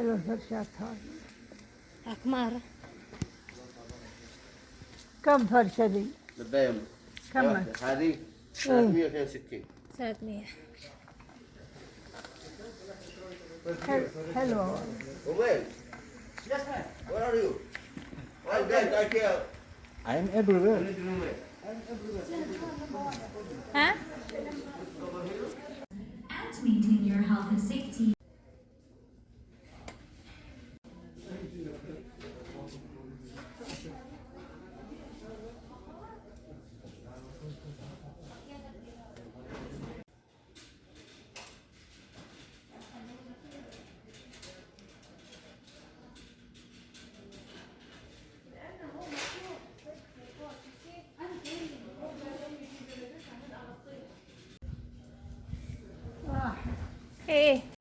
حلوة الفرشات هاي. أكمار. كم فرشة دي؟ لبايم كم؟ هذه 362. 300. حلوة. وين؟ Where are you? I'm dead, I care. I'm everywhere. ها؟ And maintain your health and safety. إيه.